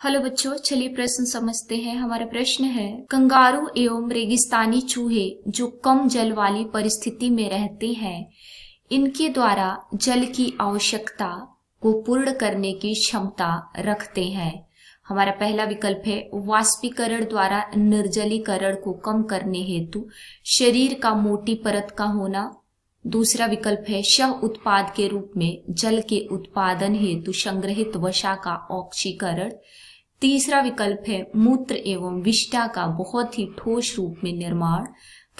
Hello बच्चों, चलिए प्रश्न समझते हैं। हमारा प्रश्न है, कंगारू एवं रेगिस्तानी चूहे जो कम जल वाली परिस्थिति में रहते हैं, इनके द्वारा जल की आवश्यकता को पूर्ण करने की क्षमता रखते हैं। हमारा पहला विकल्प है वाष्पीकरण द्वारा निर्जलीकरण को कम करने हेतु शरीर का मोटी परत का होना। दूसरा विकल्प है सह उत्पाद के रूप में जल के उत्पादन हेतु संग्रहित वसा का ऑक्सीकरण। तीसरा विकल्प है मूत्र एवं विष्ठा का बहुत ही ठोस रूप में निर्माण।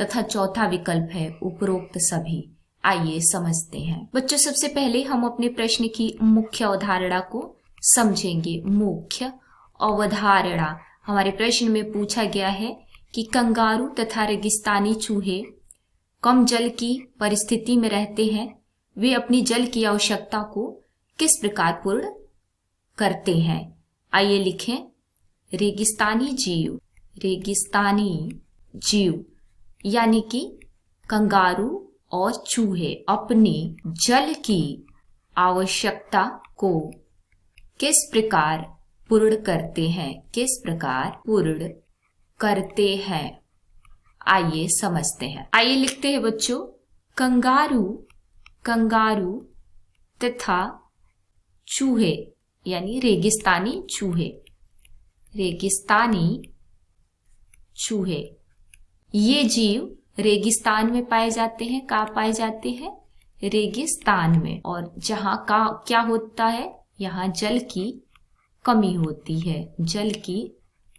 तथा चौथा विकल्प है उपरोक्त सभी। आइए समझते हैं। बच्चों, सबसे पहले हम अपने प्रश्न की मुख्य अवधारणा को समझेंगे। मुख्य अवधारणा हमारे प्रश्न में पूछा गया है कि कंगारू तथा रेगिस्तानी चूहे कम जल की परिस्थिति में रहते हैं, वे अपनी जल की आवश्यकता को किस प्रकार पूर्ण करते हैं। आइए लिखें, रेगिस्तानी जीव यानी कि कंगारू और चूहे अपनी जल की आवश्यकता को किस प्रकार पूर्ण करते हैं, किस प्रकार पूर्ण करते हैं। आइए समझते हैं। आइए लिखते हैं बच्चों, कंगारू तथा चूहे यानी रेगिस्तानी चूहे ये जीव रेगिस्तान में पाए जाते हैं। कहाँ पाए जाते हैं? रेगिस्तान में। और जहाँ का क्या होता है, यहाँ जल की कमी होती है, जल की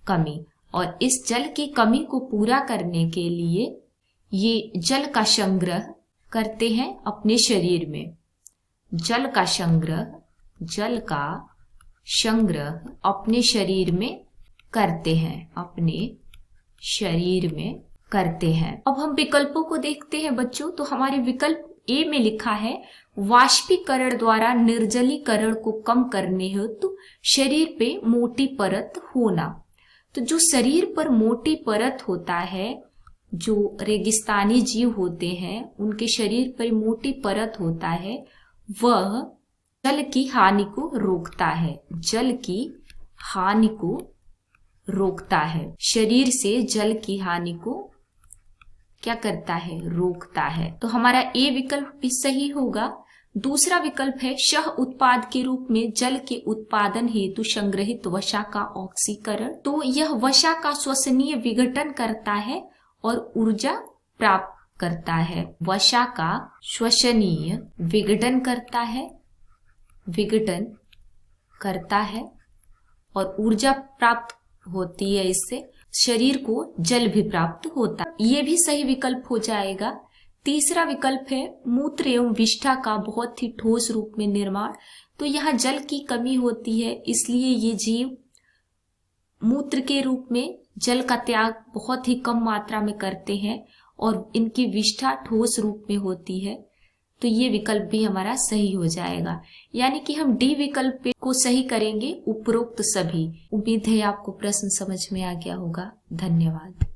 कमी। और इस जल की कमी को पूरा करने के लिए ये जल का संग्रह करते हैं अपने शरीर में। जल का संग्रह अपने शरीर में करते हैं, अब हम विकल्पों को देखते हैं बच्चों। तो हमारे विकल्प ए में लिखा है वाष्पीकरण द्वारा निर्जलीकरण को कम करने हेतु शरीर पे मोटी परत होना। तो जो शरीर पर मोटी परत होता है, जो रेगिस्तानी जीव होते हैं उनके शरीर पर मोटी परत होता है, वह जल की हानि को रोकता है। शरीर से जल की हानि को क्या करता है? रोकता है। तो हमारा ए विकल्प भी सही होगा। दूसरा विकल्प है सह उत्पाद के रूप में जल के उत्पादन हेतु संग्रहित वसा का ऑक्सीकरण। तो यह वसा का श्वसनीय विघटन करता है और ऊर्जा प्राप्त करता है। वसा का श्वसनीय विघटन करता है और ऊर्जा प्राप्त होती है। इससे शरीर को जल भी प्राप्त होता है। ये भी सही विकल्प हो जाएगा। तीसरा विकल्प है मूत्र एवं विष्ठा का बहुत ही ठोस रूप में निर्माण। तो यहाँ जल की कमी होती है, इसलिए ये जीव मूत्र के रूप में जल का त्याग बहुत ही कम मात्रा में करते हैं और इनकी विष्ठा ठोस रूप में होती है। तो ये विकल्प भी हमारा सही हो जाएगा, यानी कि हम डी विकल्प को सही करेंगे, उपरोक्त सभी। उम्मीद है आपको प्रश्न समझ में आ गया होगा। धन्यवाद।